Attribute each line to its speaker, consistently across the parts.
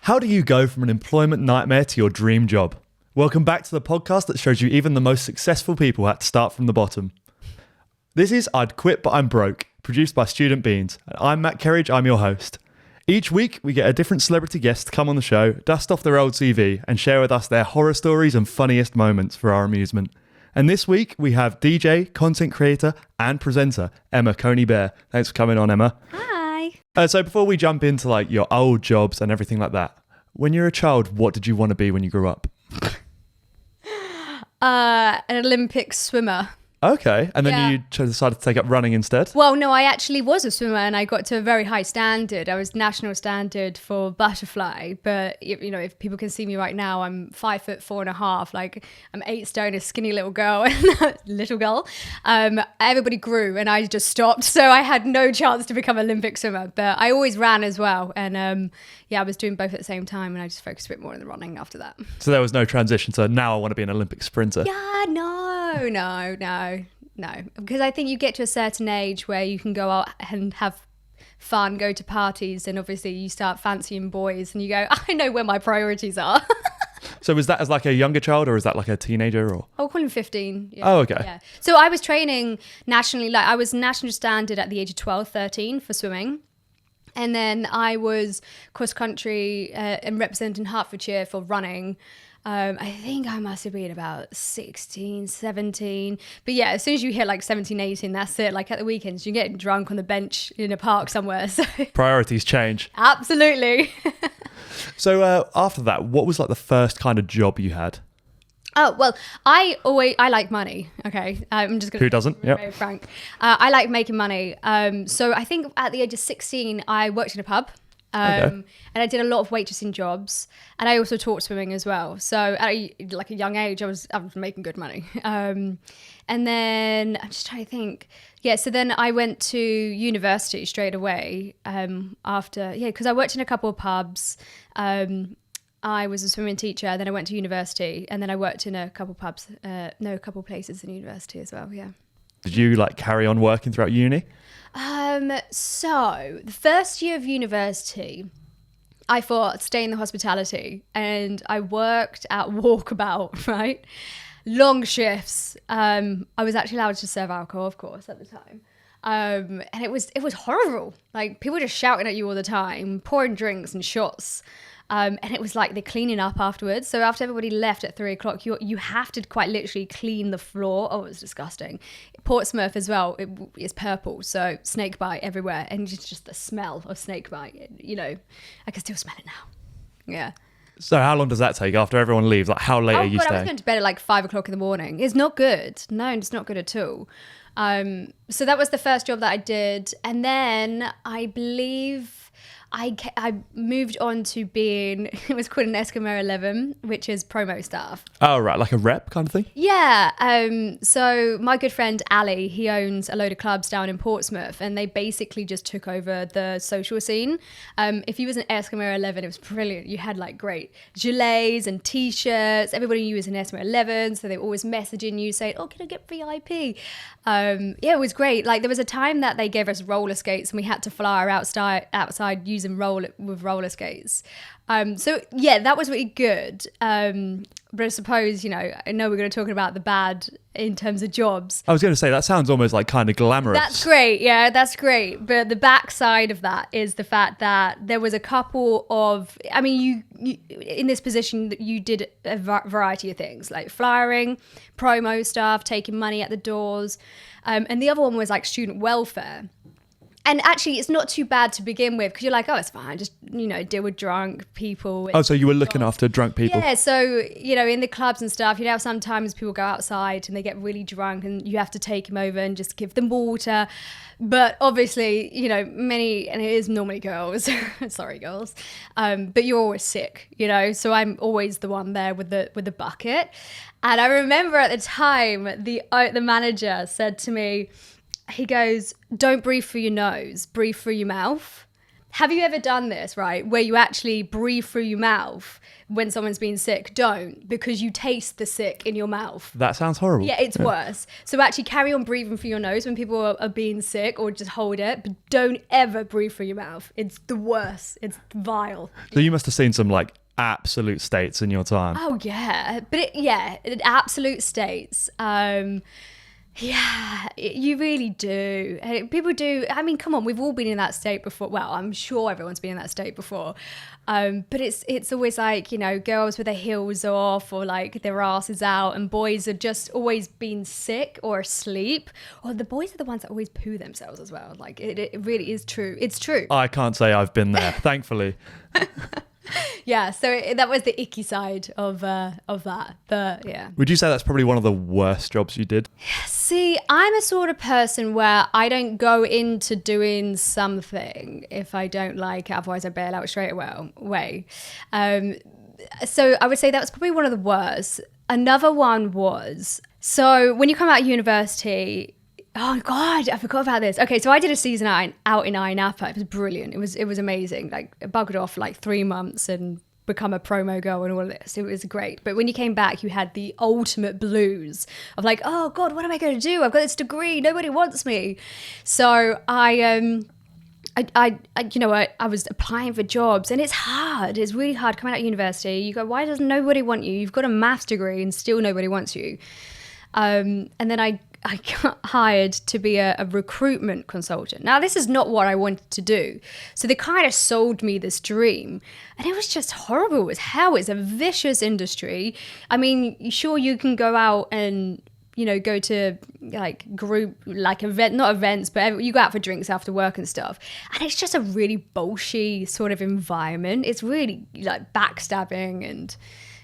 Speaker 1: How do you go from an employment nightmare to your dream job? Welcome back to the podcast that shows you even the most successful people had to start from the bottom. This is I'd Quit But I'm Broke, produced by Student Beans. And I'm Matt Kerridge, I'm your host. Each week, we get a different celebrity guest to come on the show, dust off their old CV, and share with us their horror stories and funniest moments for our amusement. And this week, we have DJ, content creator, and presenter, Emma Conybeare. Thanks for coming on, Emma.
Speaker 2: Hi.
Speaker 1: So before we jump into like your old jobs and everything like that, when you're a child, what did you want to be when you grew up?
Speaker 2: An Olympic swimmer.
Speaker 1: Okay, and then
Speaker 2: Yeah.
Speaker 1: you decided to take up running instead?
Speaker 2: Well, no, I actually was a swimmer and I got to a very high standard. I was national standard for butterfly, but you know, if people can see me right now, I'm 5'4.5", like I'm 8 stone, a skinny little girl, everybody grew and I just stopped, so I had no chance to become an Olympic swimmer. But I always ran as well, and I was doing both at the same time, and I just focused a bit more on the running after that.
Speaker 1: So there was no transition. So now I want to be an Olympic sprinter.
Speaker 2: Yeah, no. Because I think you get to a certain age where you can go out and have fun, go to parties, and obviously you start fancying boys and you go, I know where my priorities are.
Speaker 1: So was that as like a younger child or is that like a teenager or?
Speaker 2: I'll call him 15. Yeah.
Speaker 1: Oh, okay.
Speaker 2: Yeah. So I was training nationally, like I was national standard at the age of 12, 13 for swimming. And then I was cross country and representing Hertfordshire for running. I think I must have been about 16, 17. But yeah, as soon as you hit like 17, 18, that's it. Like at the weekends, you're getting drunk on the bench in a park somewhere. So
Speaker 1: Priorities change.
Speaker 2: Absolutely.
Speaker 1: So after that, what was like the first kind of job you had?
Speaker 2: Oh, well, I like money. Okay. I'm just going to
Speaker 1: Who doesn't?
Speaker 2: be
Speaker 1: Yep.
Speaker 2: very frank. I like making money. So I think at the age of 16, I worked in a pub. And I did a lot of waitressing jobs, and I also taught swimming as well. So at a young age, I was making good money. And then I'm just trying to think. Yeah, so then I went to university straight away because I worked in a couple of pubs. I was a swimming teacher, then I went to university, and then I worked in a couple pubs, a couple places in university as well. Yeah.
Speaker 1: Did you like carry on working throughout uni?
Speaker 2: So the first year of university, I thought I'd stay in the hospitality, and I worked at Walkabout, right? Long shifts. I was actually allowed to serve alcohol, of course, at the time. And it was horrible. Like people just shouting at you all the time, pouring drinks and shots. And it was like they're cleaning up afterwards. So after everybody left at 3:00, you have to quite literally clean the floor. Oh, it was disgusting. Portsmouth as well, it is purple, so snake bite everywhere. And just the smell of snake bite, you know, I can still smell it now. Yeah.
Speaker 1: So how long does that take after everyone leaves? Like how late are you
Speaker 2: I was
Speaker 1: staying?
Speaker 2: going to bed at like 5:00 in the morning. It's not good. No, it's not good at all. So that was the first job that I did. And then I believe I moved on to being, it was called an Eskimo 11, which is promo staff.
Speaker 1: Oh, right. Like a rep kind of thing?
Speaker 2: Yeah. So my good friend Ali, he owns a load of clubs down in Portsmouth, and they basically just took over the social scene. If you was an Eskimo 11, it was brilliant. You had like great gilets and t-shirts. Everybody knew you was an Eskimo 11, so they were always messaging you saying, oh, can I get VIP? Yeah, it was great. Like there was a time that they gave us roller skates and we had to fly outside using roller skates. So yeah, that was really good. But I suppose, you know, I know we're going to talk about the bad in terms of jobs.
Speaker 1: I was going to say, that sounds almost like kind of glamorous.
Speaker 2: That's great. Yeah, that's great. But the backside of that is the fact that there was a couple of, I mean, you in this position, you did a variety of things like flyering, promo stuff, taking money at the doors. And the other one was like student welfare. And actually, it's not too bad to begin with because you're like, oh, it's fine. Just, you know, deal with drunk people.
Speaker 1: Oh, so you were looking after drunk people?
Speaker 2: Yeah. So, you know, in the clubs and stuff, you know, sometimes people go outside and they get really drunk and you have to take them over and just give them water. But obviously, you know, and it is normally girls. Sorry, girls. But you're always sick, you know. So I'm always the one there with the bucket. And I remember at the time, the manager said to me, he goes, don't breathe through your nose, breathe through your mouth. Have you ever done this, right? Where you actually breathe through your mouth when someone's being sick? Don't, because you taste the sick in your mouth.
Speaker 1: That sounds horrible.
Speaker 2: Yeah, it's worse. So actually carry on breathing through your nose when people are being sick, or just hold it, but don't ever breathe through your mouth. It's the worst. It's vile.
Speaker 1: So you must have seen some like absolute states in your time.
Speaker 2: Oh yeah, but in absolute states. Yeah, you really do. People do. I mean, come on, we've all been in that state before. Well, I'm sure everyone's been in that state before. But it's always like, girls with their heels off or like their asses out, and boys are just always been sick or asleep. Or the boys are the ones that always poo themselves as well. Like it really is true. It's true.
Speaker 1: I can't say I've been there, thankfully.
Speaker 2: Yeah, so that was the icky side of that. But yeah.
Speaker 1: Would you say that's probably one of the worst jobs you did?
Speaker 2: See, I'm a sort of person where I don't go into doing something if I don't like it, otherwise I bail out straight away. So I would say that was probably one of the worst. Another one was, so when you come out of university, oh God, I forgot about this. Okay, so I did a season out in Ayia Napa. It was brilliant. It was amazing. Like, I buggered off for like 3 months and become a promo girl and all of this. It was great. But when you came back, you had the ultimate blues of like, oh God, what am I going to do? I've got this degree. Nobody wants me. So I was applying for jobs, and it's hard. It's really hard coming out of university. You go, why does nobody want you? You've got a maths degree and still nobody wants you. And then I got hired to be a recruitment consultant. Now, this is not what I wanted to do. So they kind of sold me this dream, and it was just horrible as hell. It's a vicious industry. I mean, sure, you can go out and, go to like group, like not events, but you go out for drinks after work and stuff. And it's just a really bolshy sort of environment. It's really like backstabbing, and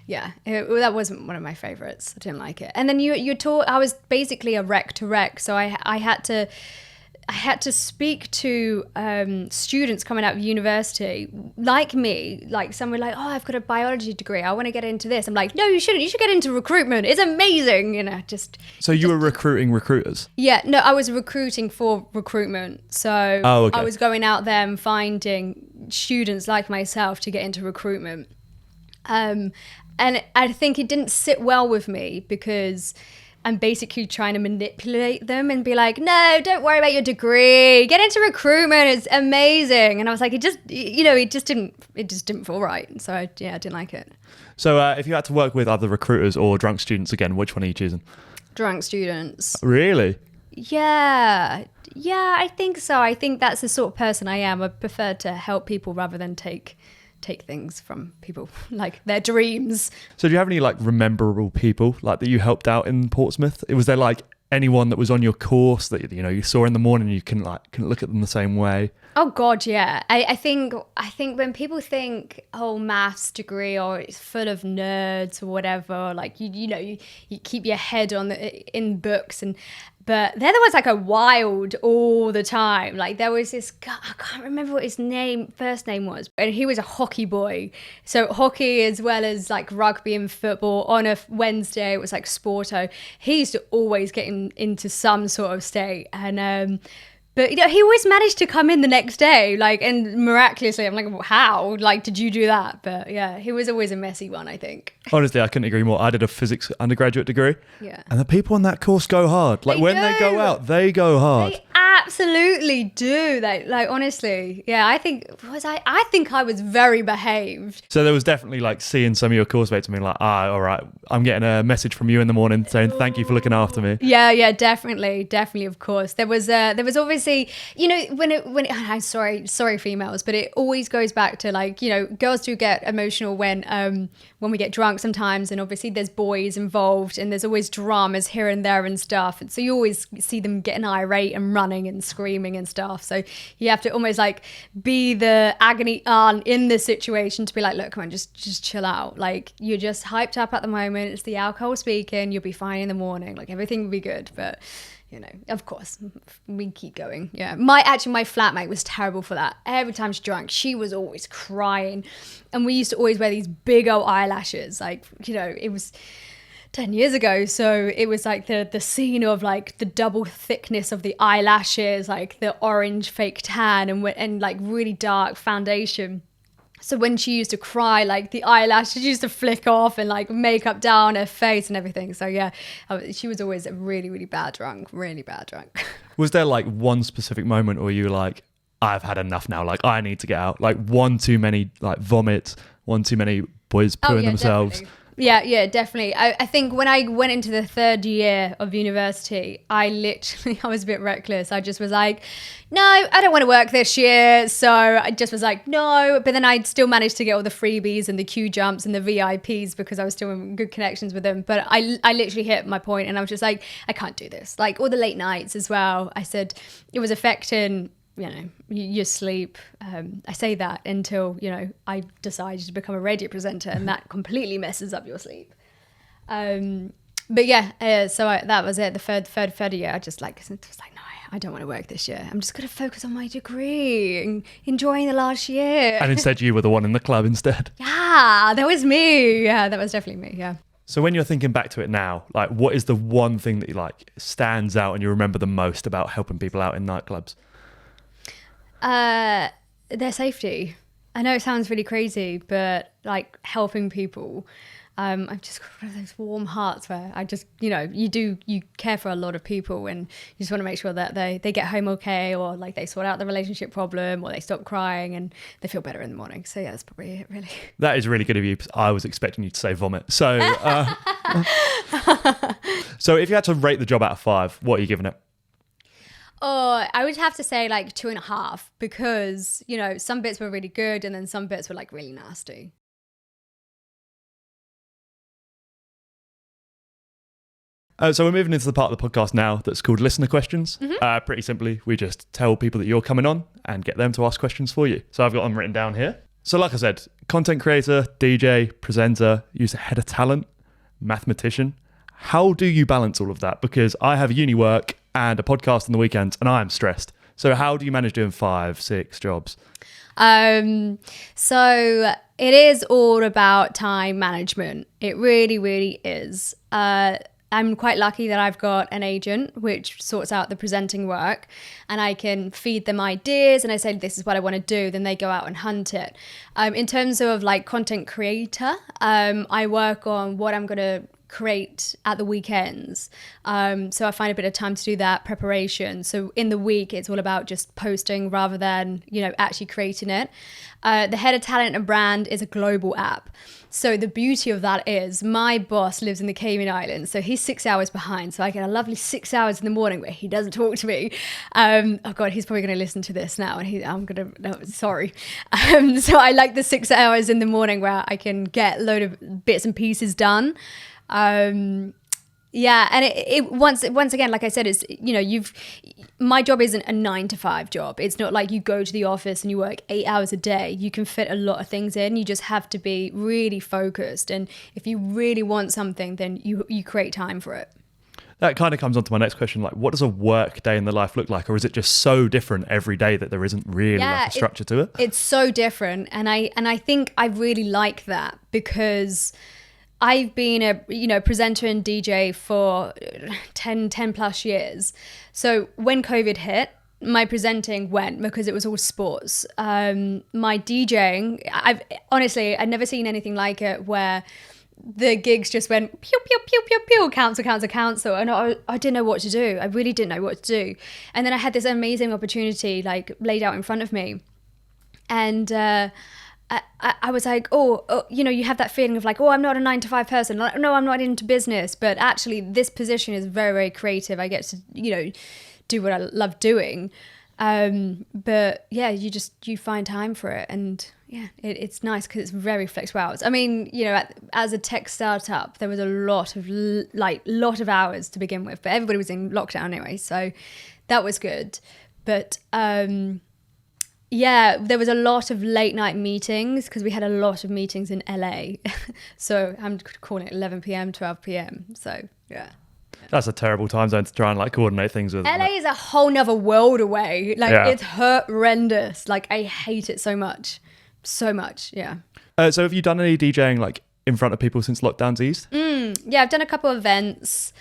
Speaker 2: yeah, that wasn't one of my favorites. I didn't like it. And then you're taught, I was basically a rec to rec. So I had to speak to students coming out of university like me. Like some were like, oh, I've got a biology degree, I want to get into this. I'm like, no, you shouldn't. You should get into recruitment. It's amazing.
Speaker 1: So you were recruiting recruiters? Yeah,
Speaker 2: no, I was recruiting for recruitment. So I was going out there and finding students like myself to get into recruitment. And I think it didn't sit well with me because I'm basically trying to manipulate them and be like, no, don't worry about your degree. Get into recruitment. It's amazing. And I was like, it just didn't feel right. So I didn't like it.
Speaker 1: So if you had to work with other recruiters or drunk students again, which one are you choosing?
Speaker 2: Drunk students.
Speaker 1: Really?
Speaker 2: Yeah, I think so. I think that's the sort of person I am. I prefer to help people rather than take things from people, like their dreams.
Speaker 1: So do you have any like memorable people like that you helped out in Portsmouth? Was there like anyone that was on your course that you saw in the morning and you couldn't look at them the same way?
Speaker 2: Oh God, yeah. I think when people think, oh, maths degree or it's full of nerds or whatever, like you keep your head in books, but they're the ones that go wild all the time. Like there was this guy, I can't remember what his first name was, and he was a hockey boy. So hockey as well as like rugby and football. On a Wednesday, it was like Sporto. He used to always get into some sort of state, and but he always managed to come in the next day, like, and miraculously, I'm like, well, how? Like, did you do that? But yeah, he was always a messy one, I think.
Speaker 1: Honestly, I couldn't agree more. I did a physics undergraduate degree.
Speaker 2: Yeah.
Speaker 1: And the people on that course go hard. Like they go out, they go hard.
Speaker 2: They absolutely do. Like honestly, yeah, I think I was very behaved.
Speaker 1: So there was definitely like seeing some of your course mates and being like, all right, I'm getting a message from you in the morning saying thank you for looking after me.
Speaker 2: Yeah, definitely, of course. There was obviously, when I'm sorry females, but it always goes back to like, girls do get emotional when we get drunk sometimes, and obviously there's boys involved and there's always dramas here and there and stuff, and so you always see them getting irate and running and screaming and stuff, so you have to almost like be the agony aunt in this situation to be like, look, come on, just chill out, like you're just hyped up at the moment, it's the alcohol speaking, you'll be fine in the morning, like everything will be good. But of course, we keep going. Yeah. My flatmate was terrible for that. Every time she drank, she was always crying. And we used to always wear these big old eyelashes. Like, it was 10 years ago. So it was like the scene of like the double thickness of the eyelashes, like the orange fake tan and like really dark foundation. So when she used to cry, like the eyelashes used to flick off and like makeup down her face and everything. So yeah, she was always a really, really bad drunk, really bad drunk.
Speaker 1: Was there like one specific moment where you were like, I've had enough now, like I need to get out, like one too many like vomits, one too many boys pooing themselves?
Speaker 2: Definitely. Yeah, definitely. I think when I went into the third year of university, I was a bit reckless. I just was like, no, I don't want to work this year. So I just was like, no. But then I'd still managed to get all the freebies and the queue jumps and the VIPs because I was still in good connections with them. But I literally hit my point and I was just like, I can't do this. Like all the late nights as well. I said it was affecting your sleep. I say that until, I decided to become a radio presenter and that completely messes up your sleep. But yeah, so that was it. The third year, I just was like, no, I don't want to work this year. I'm just going to focus on my degree and enjoying the last year.
Speaker 1: And instead you were the one in the club instead.
Speaker 2: Yeah, that was me. Yeah, that was definitely me. Yeah.
Speaker 1: So when you're thinking back to it now, like what is the one thing that like stands out and you remember the most about helping people out in nightclubs?
Speaker 2: Their safety. I know it sounds really crazy, but like helping people, I've just got one of those warm hearts where I just, you care for a lot of people and you just want to make sure that they get home okay, or like they sort out the relationship problem, or they stop crying and they feel better in the morning. So yeah, that's probably it, really. That
Speaker 1: is really good of you. I was expecting you to say vomit. So, so if you had to rate the job out of 5, what are you giving it?
Speaker 2: Oh, I would have to say like 2.5 because, some bits were really good and then some bits were like really nasty.
Speaker 1: So we're moving into the part of the podcast now that's called Listener Questions. Mm-hmm. Pretty simply, we just tell people that you're coming on and get them to ask questions for you. So I've got them written down here. So like I said, content creator, DJ, presenter, user head of talent, mathematician. How do you balance all of that? Because I have uni work and a podcast on the weekends and I'm stressed. So how do you manage doing 5, 6 jobs?
Speaker 2: So it is all about time management. It really, really is. I'm quite lucky that I've got an agent which sorts out the presenting work and I can feed them ideas and I say, this is what I want to do. Then they go out and hunt it. In terms of like content creator, I work on what I'm going to create at the weekends. So I find a bit of time to do that preparation. So in the week, it's all about just posting rather than, actually creating it. The head of talent and brand is a global app. So the beauty of that is my boss lives in the Cayman Islands. So he's 6 hours behind. So I get a lovely 6 hours in the morning where he doesn't talk to me. Oh God, he's probably going to listen to this now. And sorry. So I like the 6 hours in the morning where I can get a load of bits and pieces done. Yeah, and it once again, like I said, it's my job isn't a 9 to 5 job. It's not like you go to the office and you work 8 hours a day. You can fit a lot of things in. You just have to be really focused, and if you really want something, then you create time for it.
Speaker 1: That kind of comes on to my next question. Like, what does a work day in the life look like, or is it just so different every day that there isn't really like a structure to it? It's
Speaker 2: so different, and I think I really like that because I've been a presenter and DJ for 10 plus years. So when COVID hit, my presenting went because it was all sports. My DJing, I'd never seen anything like it where the gigs just went pew, pew, pew, pew, pew, cancel. And I didn't know what to do. I really didn't know what to do. And then I had this amazing opportunity like laid out in front of me. And I was like, you have that feeling of like, I'm not a 9 to 5 person. Like, no, I'm not into business. But actually, this position is very, very creative. I get to, do what I love doing. But yeah, you find time for it. And yeah, it's nice because it's very flexible hours. I mean, as a tech startup, there was a lot of hours to begin with. But everybody was in lockdown anyway. So that was good. But yeah, there was a lot of late night meetings because we had a lot of meetings in LA. So I'm calling it 11 p.m, 12 p.m. So yeah.
Speaker 1: That's a terrible time zone to try and like coordinate things with.
Speaker 2: LA is a whole nother world away. Like It's horrendous. Like I hate it so much. So much, yeah.
Speaker 1: So have you done any DJing like in front of people since lockdown's eased?
Speaker 2: Yeah, I've done a couple of events.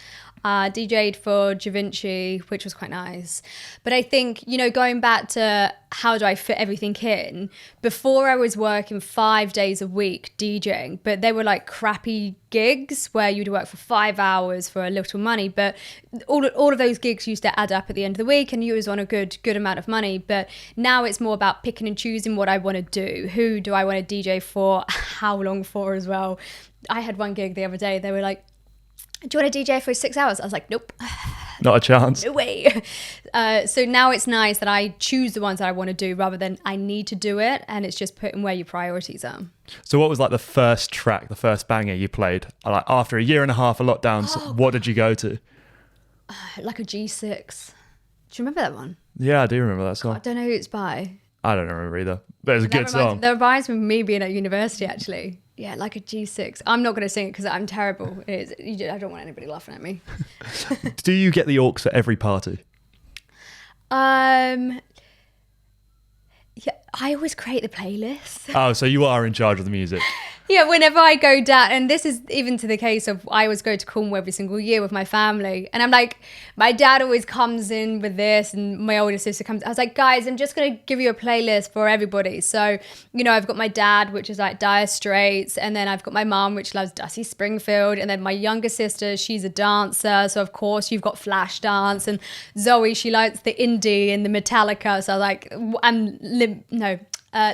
Speaker 2: DJ'd for Da Vinci, which was quite nice. But I think, going back to how do I fit everything in, before I was working 5 days a week DJing, but they were like crappy gigs where you'd work for 5 hours for a little money. But all of those gigs used to add up at the end of the week and you was on a good amount of money. But now it's more about picking and choosing what I want to do. Who do I want to DJ for? How long for as well? I had one gig the other day. They were like, do you want to DJ for 6 hours? I was like, nope.
Speaker 1: Not a chance.
Speaker 2: No way. So now it's nice that I choose the ones that I want to do rather than I need to do it. And it's just putting where your priorities are.
Speaker 1: So what was like the first track, the first banger you played? Like after a year and a half of lockdowns, what did you go to?
Speaker 2: Like a G6. Do you remember that one?
Speaker 1: Yeah, I do remember that song.
Speaker 2: I don't know who it's by.
Speaker 1: I don't remember either. But it's a good song.
Speaker 2: That reminds me of me being at university, actually. Yeah, like a G6. I'm not going to sing it because I'm terrible. I don't want anybody laughing at me.
Speaker 1: Do you get the aux at every party?
Speaker 2: Yeah, I always create the playlist.
Speaker 1: Oh, so you are in charge of the music.
Speaker 2: Yeah, whenever I go down, and this is even to the case of I always go to Cornwall every single year with my family, and I'm like, my dad always comes in with this, and my older sister comes. I was like, guys, I'm just gonna give you a playlist for everybody. So, I've got my dad, which is like Dire Straits, and then I've got my mom, which loves Dusty Springfield, and then my younger sister, she's a dancer, so of course you've got Flashdance, and Zoe, she likes the indie and the Metallica. So like,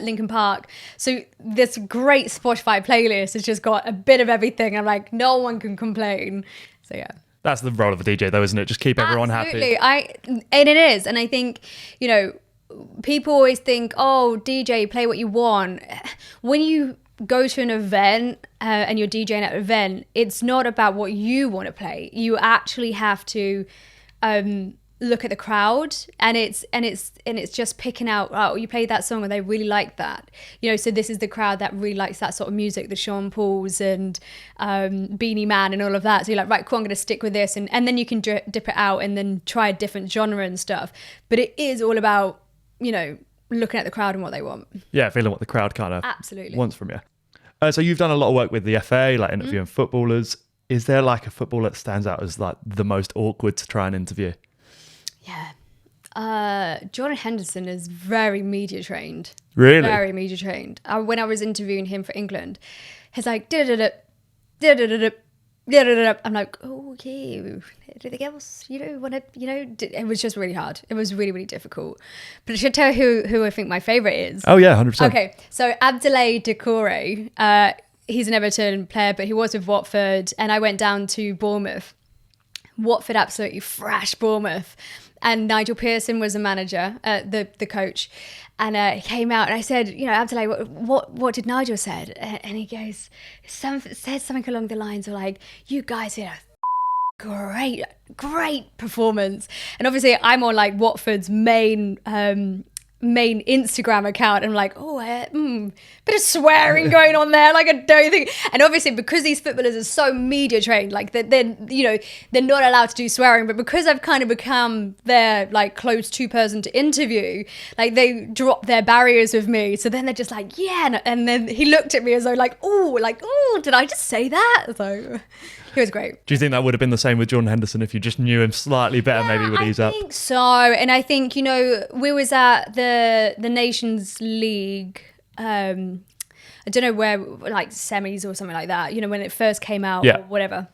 Speaker 2: Linkin Park. So this great Spotify playlist has just got a bit of everything. I'm like, no one can complain. So yeah.
Speaker 1: That's the role of a DJ though, isn't it? Just keep everyone happy.
Speaker 2: And it is. And I think, people always think, oh, DJ, play what you want. When you go to an event and you're DJing at an event, it's not about what you want to play. You actually have to look at the crowd, and it's just picking out, oh, you played that song and they really like that, so this is the crowd that really likes that sort of music, the Sean Pauls and Beanie Man and all of that. So you're like, right, cool, I'm going to stick with this, and then you can dip it out and then try a different genre and stuff. But it is all about looking at the crowd and what they want.
Speaker 1: Yeah, feeling what the crowd kind of
Speaker 2: absolutely
Speaker 1: wants from you. So you've done a lot of work with the FA, like interviewing footballers. Is there like a footballer that stands out as like the most awkward to try and interview?
Speaker 2: Yeah. Jordan Henderson is very media trained.
Speaker 1: Really?
Speaker 2: Very media trained. When I was interviewing him for England, he's like, I'm like, oh, okay, anything else? It was just really hard. It was really, really difficult. But I should tell you who I think my favourite is.
Speaker 1: Oh, yeah, 100%.
Speaker 2: Okay, so Abdoulaye Doucouré, he's an Everton player, but he was with Watford, and I went down to Bournemouth. Watford absolutely thrashed Bournemouth. And Nigel Pearson was a manager, the coach. And he came out and I said, Abdoulaye, what did Nigel said? And he goes, said something along the lines of like, you guys did a great performance. And obviously I'm on like Watford's main Instagram account, and I'm like, bit of swearing going on there, like I don't think. And obviously because these footballers are so media trained, like they're not allowed to do swearing, but because I've kind of become their like close to person to interview, like they drop their barriers with me, so then they're just like, yeah. And then he looked at me as though like, did I just say that? So he was great.
Speaker 1: Do you think that would have been the same with Jordan Henderson if you just knew him slightly better? Maybe he would ease up?
Speaker 2: I think so. And I think, we was at the Nations League, I don't know where, like semis or something like that, when it first came out or whatever.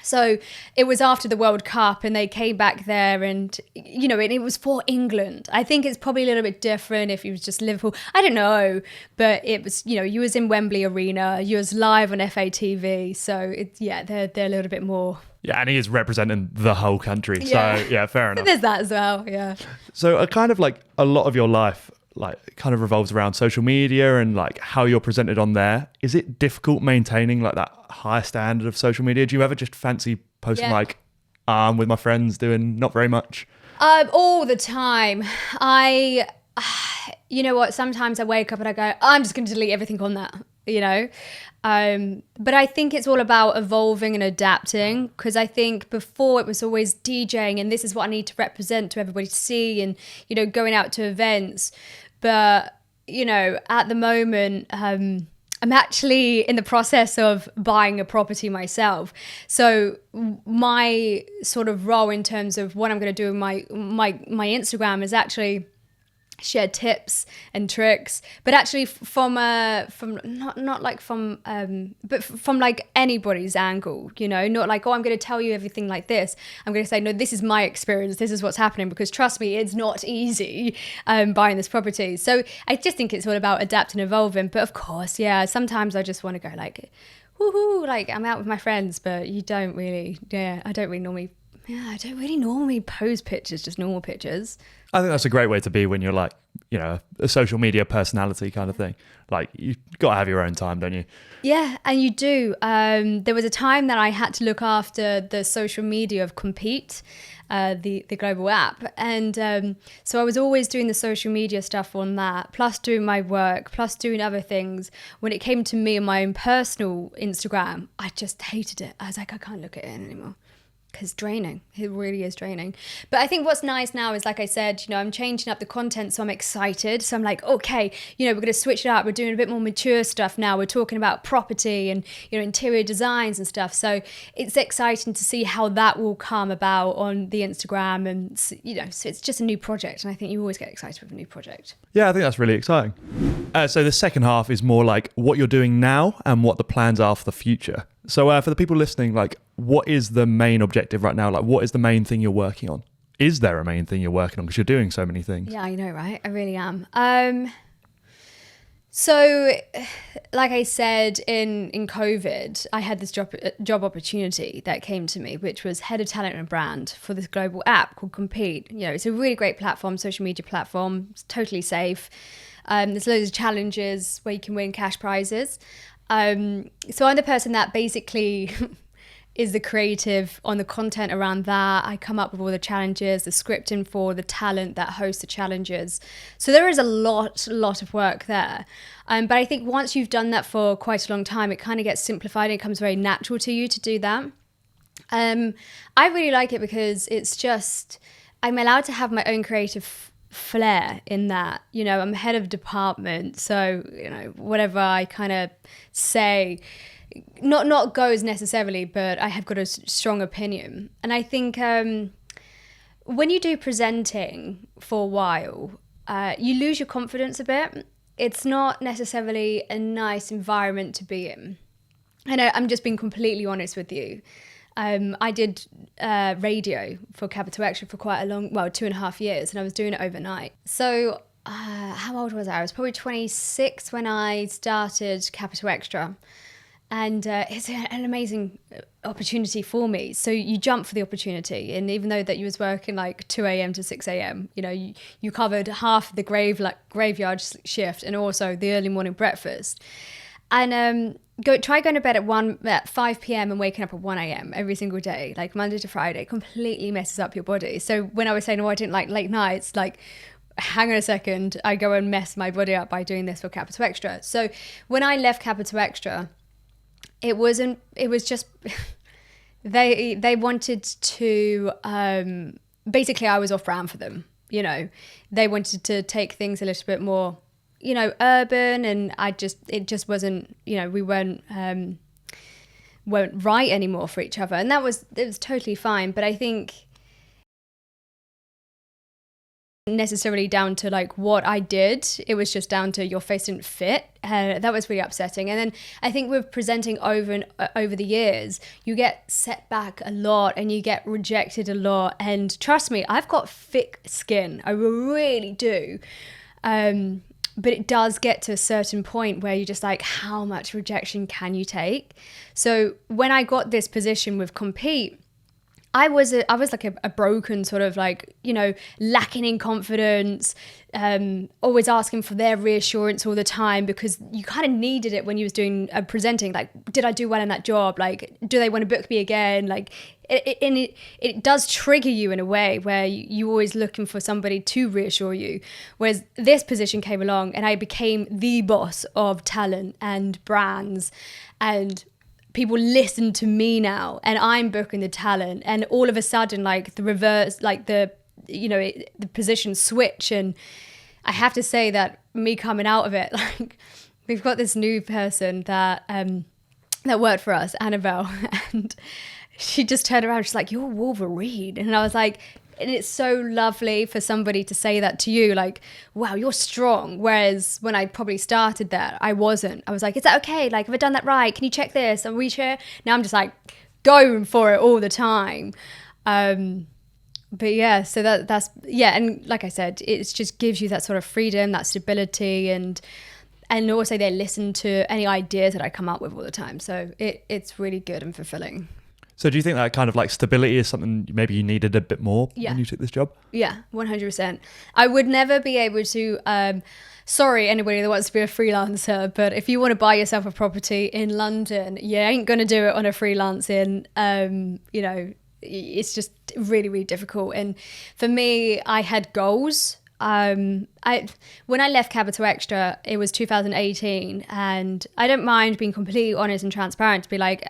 Speaker 2: So it was after the World Cup and they came back there and, and it was for England. I think it's probably a little bit different if it was just Liverpool. I don't know. But it was, you was in Wembley Arena. You was live on FATV. So, they're a little bit more.
Speaker 1: Yeah, and he is representing the whole country. Yeah. So, yeah, fair enough.
Speaker 2: There's that as well, yeah.
Speaker 1: So kind of like a lot of your life like kind of revolves around social media and like how you're presented on there. Is it difficult maintaining like that high standard of social media? Do you ever just fancy posting like with my friends doing not very much?
Speaker 2: All the time. You know what, sometimes I wake up and I go, I'm just going to delete everything on that, but I think it's all about evolving and adapting, because I think before it was always DJing and this is what I need to represent to everybody to see and, going out to events. But, at the moment, I I'm actually in the process of buying a property myself. So my sort of role in terms of what I'm going to do in my Instagram is actually share tips and tricks, but actually from not like from but from like anybody's angle, you know, not like, oh, I'm going to tell you everything like this. I'm going to say, no, this is my experience, this is what's happening, because trust me, it's not easy buying this property. So I just think it's all about adapting and evolving. But of course, yeah, sometimes I just want to go like, woohoo, like I'm out with my friends, but you don't really, I don't really normally post pictures, just normal pictures.
Speaker 1: I think that's a great way to be when you're like, you know, a social media personality kind of thing. Like, you got to have your own time, don't you?
Speaker 2: Yeah, and you do. There was a time that I had to look after the social media of Compete, the global app. And so I was always doing the social media stuff on that, plus doing my work, plus doing other things. When it came to me and my own personal Instagram, I just hated it. I was like, I can't look at it anymore. Because draining, it really is draining. But I think what's nice now is, like I said, you know, I'm changing up the content, so I'm excited. So I'm like, okay, you know, we're going to switch it up. We're doing a bit more mature stuff now. We're talking about property and, you know, interior designs and stuff. So it's exciting to see how that will come about on the Instagram. And, you know, so it's just a new project. And I think you always get excited with a new project.
Speaker 1: Yeah, I think that's really exciting. So the second half is more like what you're doing now and what the plans are for the future. So for the people listening, like, what is the main objective right now? Like, what is the main thing you're working on? Is there a main thing you're working on? Because you're doing so many things.
Speaker 2: Yeah, I know, right? I really am. So, like I said, in COVID, I had this job opportunity that came to me, which was head of talent and brand for this global app called Compete. You know, it's a really great platform, social media platform. It's totally safe. There's loads of challenges where you can win cash prizes. So I'm the person that basically is the creative on the content around that. I come up with all the challenges, the scripting for the talent that hosts the challenges. So there is a lot of work there. But I think once you've done that for quite a long time, it kind of gets simplified and it becomes very natural to you to do that. I really like it because it's just, I'm allowed to have my own creative flair in that. You know, I'm head of department, so, you know, whatever I kind of say not goes necessarily, but I have got a strong opinion. And I think when you do presenting for a while, you lose your confidence a bit. It's not necessarily a nice environment to be in. And I'm just being completely honest with you. I did radio for Capital Extra for quite a long, 2.5 years, and I was doing it overnight. So how old was I? I was probably 26 when I started Capital Extra. And it's an amazing opportunity for me. So you jump for the opportunity. And even though that you was working like 2 a.m. to 6 a.m., you know, you covered half the graveyard shift and also the early morning breakfast. And try going to bed at 5 p.m. and waking up at 1 a.m. every single day, like Monday to Friday, completely messes up your body. So when I was saying, oh, I didn't like late nights, like, hang on a second, I go and mess my body up by doing this for Capital Extra. So when I left Capital Extra, it was just, they wanted to, basically I was off brand for them, you know. They wanted to take things a little bit more, you know, urban, and it just wasn't, you know, we weren't right anymore for each other. And it was totally fine. But I think necessarily down to like what I did, it was just down to your face didn't fit. That was really upsetting. And then I think with presenting over the years, you get set back a lot and you get rejected a lot. And trust me, I've got thick skin. I really do. But it does get to a certain point where you're just like, how much rejection can you take? So when I got this position with Compete, I was like a broken sort of like, you know, lacking in confidence, always asking for their reassurance all the time, because you kind of needed it when you was doing presenting. Like, did I do well in that job? Like, do they want to book me again? Like, it does trigger you in a way where you're always looking for somebody to reassure you. Whereas this position came along and I became the boss of talent and brands, and people listen to me now, and I'm booking the talent, and all of a sudden, like the reverse, like the position switch. And I have to say that me coming out of it, like we've got this new person that worked for us, Annabelle, and she just turned around. She's like, "You're Wolverine," and I was like, and it's so lovely for somebody to say that to you, like, "Wow, you're strong." Whereas when I probably started that, I wasn't. I was like, "Is that okay? Like, have I done that right? Can you check this? Are we sure?" Now I'm just like going for it all the time. But yeah, so that's and like I said, it just gives you that sort of freedom, that stability, and also they listen to any ideas that I come up with all the time. So it's really good and fulfilling.
Speaker 1: So do you think that kind of like stability is something maybe you needed a bit more when you took this job?
Speaker 2: Yeah, 100%. I would never be able to, sorry anybody that wants to be a freelancer, but if you want to buy yourself a property in London, you ain't going to do it on a freelancing, it's just really, really difficult. And for me, I had goals. When I left Capital Extra, it was 2018, and I don't mind being completely honest and transparent to be like,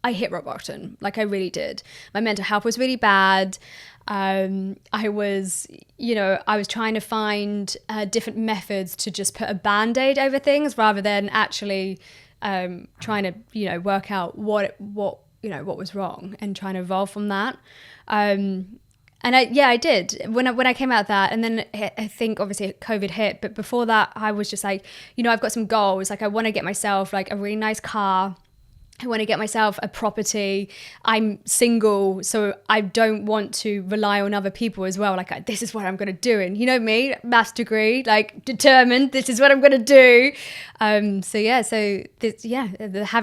Speaker 2: I hit rock bottom. Like, I really did. My mental health was really bad. I was trying to find different methods to just put a Band-Aid over things rather than actually trying to, work out what was wrong and trying to evolve from that. And I did when I came out of that. And then I think obviously COVID hit, but before that I was just like, I've got some goals. Like, I want to get myself like a really nice car. I want to get myself a property. I'm single, so I don't want to rely on other people as well. Like, this is what I'm going to do. And me, maths degree, like determined, this is what I'm going to do. Having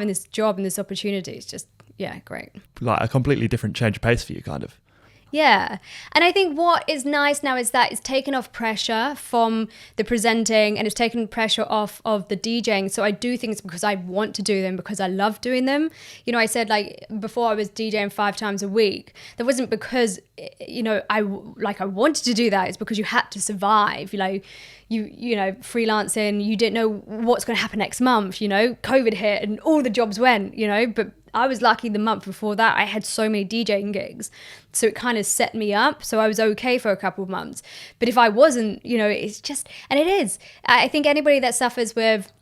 Speaker 2: this job and this opportunity is just, great.
Speaker 1: Like a completely different change of pace for you, kind of.
Speaker 2: Yeah. And I think what is nice now is that it's taken off pressure from the presenting and it's taken pressure off of the DJing. So I do things because I want to do them, because I love doing them. I said, like, before I was DJing 5 times a week. That wasn't because, I wanted to do that. It's because you had to survive. Freelancing, you didn't know what's going to happen next month. COVID hit and all the jobs went, but I was lucky the month before that I had so many DJing gigs, so it kind of set me up, so I was okay for a couple of months. But if I wasn't, it's just, and it is, I think anybody that suffers with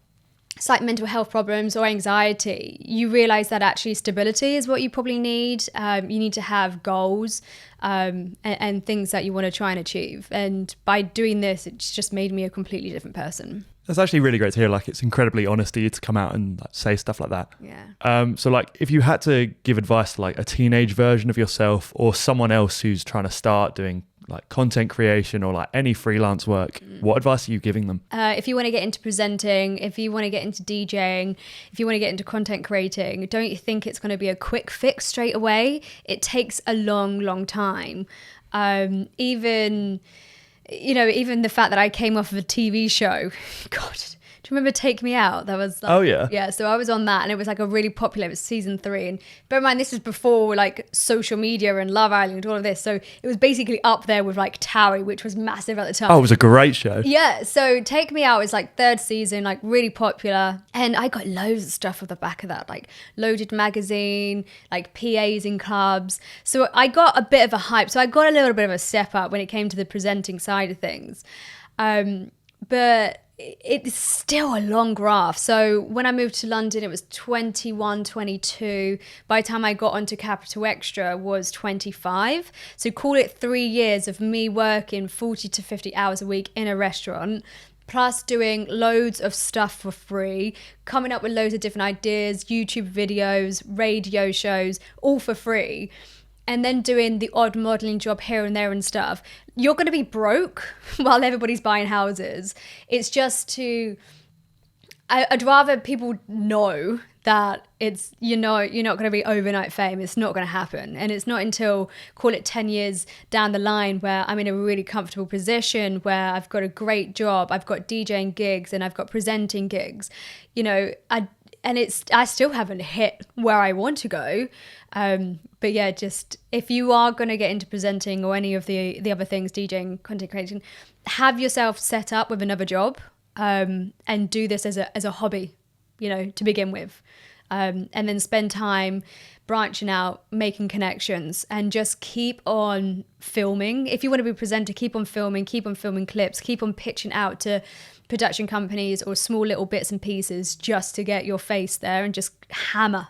Speaker 2: slight mental health problems or anxiety, you realize that actually stability is what you probably need. You need to have goals and things that you want to try and achieve, and by doing this, it's just made me a completely different person.
Speaker 1: That's actually really great to hear. Like, it's incredibly honest of you to come out and like, say stuff like that.
Speaker 2: Yeah.
Speaker 1: So like, if you had to give advice to like a teenage version of yourself or someone else who's trying to start doing like content creation or like any freelance work, what advice are you giving them?
Speaker 2: If you want to get into presenting, if you want to get into DJing, if you want to get into content creating, don't you think it's going to be a quick fix straight away? It takes a long, long time. Even the fact that I came off of a TV show, God, do you remember Take Me Out? That was like,
Speaker 1: oh yeah.
Speaker 2: Yeah, so I was on that and it was like a really popular, it was season 3. And bear in mind, this is before like social media and Love Island, all of this. So it was basically up there with like Towie, which was massive at the time.
Speaker 1: Oh, it was a great show.
Speaker 2: Yeah, so Take Me Out is like 3rd season, like really popular. And I got loads of stuff off the back of that, like Loaded Magazine, like PAs in clubs. So I got a bit of a hype. So I got a little bit of a step up when it came to the presenting side of things. But it's still a long graft. So when I moved to London, it was 21, 22. By the time I got onto Capital Extra was 25. So call it 3 years of me working 40 to 50 hours a week in a restaurant, plus doing loads of stuff for free, coming up with loads of different ideas, YouTube videos, radio shows, all for free. And then doing the odd modelling job here and there and stuff. You're going to be broke while everybody's buying houses. It's just I'd rather people know that it's, you're not going to be overnight fame. It's not going to happen. And it's not until, call it 10 years down the line, where I'm in a really comfortable position, where I've got a great job, I've got DJing gigs and I've got presenting gigs, I still haven't hit where I want to go. But yeah, just if you are going to get into presenting or any of the other things, DJing, content creation, have yourself set up with another job, and do this as a hobby, to begin with. and then spend time branching out, making connections, and just keep on filming. If you want to be a presenter, keep on filming clips, keep on pitching out to production companies or small little bits and pieces just to get your face there and just hammer.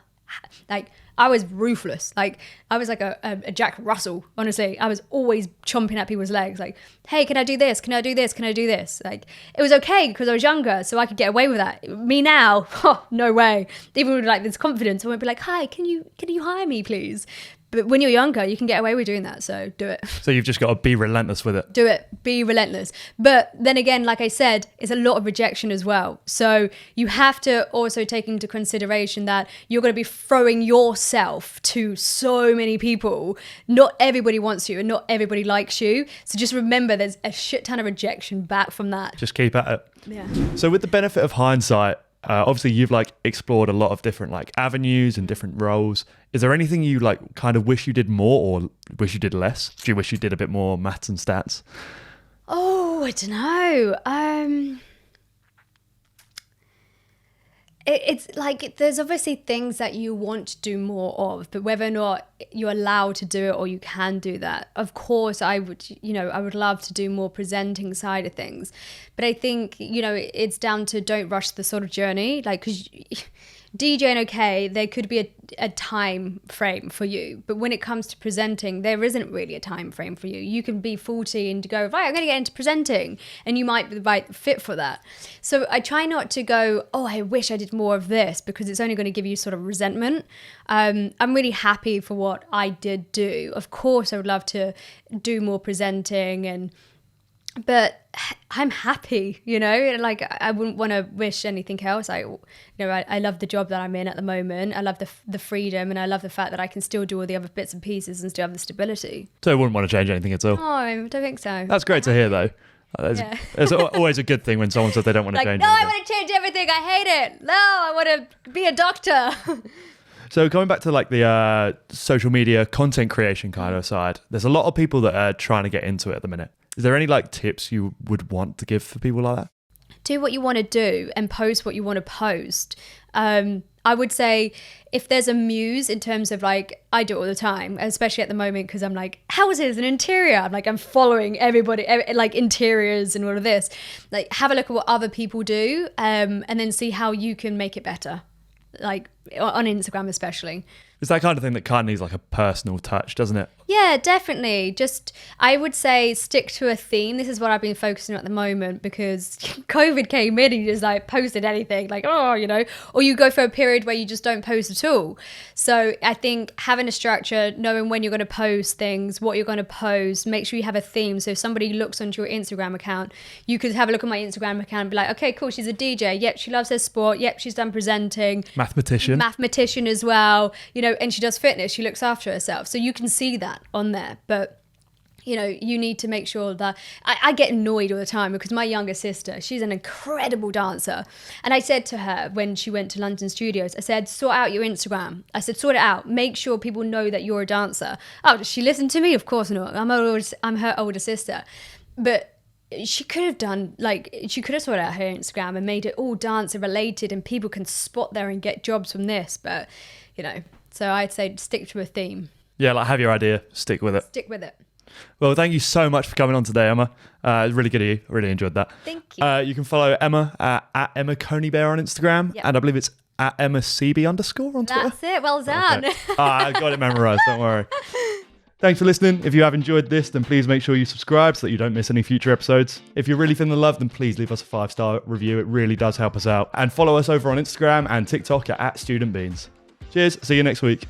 Speaker 2: Like, I was ruthless. Like, I was like a Jack Russell, honestly. I was always chomping at people's legs. Like, hey, can I do this? Can I do this? Can I do this? Like, it was okay because I was younger, so I could get away with that. Me now, no way. Even with like this confidence, I won't be like, hi, can you hire me, please? But when you're younger, you can get away with doing that, so do it.
Speaker 1: So you've just got to be relentless with it.
Speaker 2: Do it. Be relentless. But then again, like I said, it's a lot of rejection as well. So you have to also take into consideration that you're going to be throwing yourself to so many people. Not everybody wants you and not everybody likes you. So just remember, there's a shit ton of rejection back from that.
Speaker 1: Just keep at it.
Speaker 2: Yeah.
Speaker 1: So with the benefit of hindsight, obviously you've like explored a lot of different like avenues and different roles. Is there anything you like kind of wish you did more or wish you did less? Do you wish you did a bit more maths and stats?
Speaker 2: Oh, I don't know. It's like there's obviously things that you want to do more of, but whether or not you're allowed to do it or you can do that, of course I would love to do more presenting side of things. But I think, it's down to don't rush the sort of journey. Like, because DJing, okay, there could be a time frame for you, but when it comes to presenting, there isn't really a time frame for you. You can be 40 and go, right, I'm going to get into presenting, and you might be the right fit for that. So I try not to go, oh, I wish I did more of this, because it's only going to give you sort of resentment. I'm really happy for what I did do. Of course, I would love to do more presenting but I'm happy, like I wouldn't want to wish anything else. I love the job that I'm in at the moment. I love the freedom, and I love the fact that I can still do all the other bits and pieces and still have the stability.
Speaker 1: So you wouldn't want to change anything at all?
Speaker 2: No, I don't think so.
Speaker 1: That's great to hear though. It's always a good thing when someone says they don't want to change anything.
Speaker 2: I want to change everything. I hate it. No, I want to be a doctor.
Speaker 1: So going back to like the social media content creation kind of side, there's a lot of people that are trying to get into it at the minute. Is there any like tips you would want to give for people like that?
Speaker 2: Do what you want to do and post what you want to post. I would say if there's a muse in terms of like, I do it all the time, especially at the moment, because I'm like, houses and interior. I'm following everybody, like interiors and all of this. Like, have a look at what other people do, and then see how you can make it better. Like on Instagram especially.
Speaker 1: It's that kind of thing that kind of needs like a personal touch, doesn't it?
Speaker 2: Yeah, definitely. Just, I would say stick to a theme. This is what I've been focusing on at the moment, because COVID came in and you just like posted anything, like, or you go for a period where you just don't post at all. So I think having a structure, knowing when you're going to post things, what you're going to post, make sure you have a theme. So if somebody looks onto your Instagram account, you could have a look at my Instagram account and be like, okay, cool, she's a DJ. Yep, she loves her sport. Yep, she's done presenting. Mathematician as well. And she does fitness. She looks after herself. So you can see that on there. But, you need to make sure that I get annoyed all the time, because my younger sister, she's an incredible dancer. And I said to her when she went to London Studios, I said, sort out your Instagram. I said, sort it out. Make sure people know that you're a dancer. Oh, does she listen to me? Of course not. I'm her older sister. But she could have sorted out her Instagram and made it all dancer related, and people can spot there and get jobs from this. But, so I'd say stick to a theme.
Speaker 1: Yeah, like have your idea, stick with it.
Speaker 2: Stick with it.
Speaker 1: Well, thank you so much for coming on today, Emma. Really good of you. Really enjoyed that.
Speaker 2: Thank you.
Speaker 1: You can follow Emma at Emma Conybeare on Instagram. Yep. And I believe it's at EmmaCB_ on Twitter.
Speaker 2: That's it. Well done.
Speaker 1: Okay. I got it memorized. Don't worry. Thanks for listening. If you have enjoyed this, then please make sure you subscribe so that you don't miss any future episodes. If you're really feeling the love, then please leave us a 5-star review. It really does help us out. And follow us over on Instagram and TikTok at @StudentBeans. Cheers. See you next week.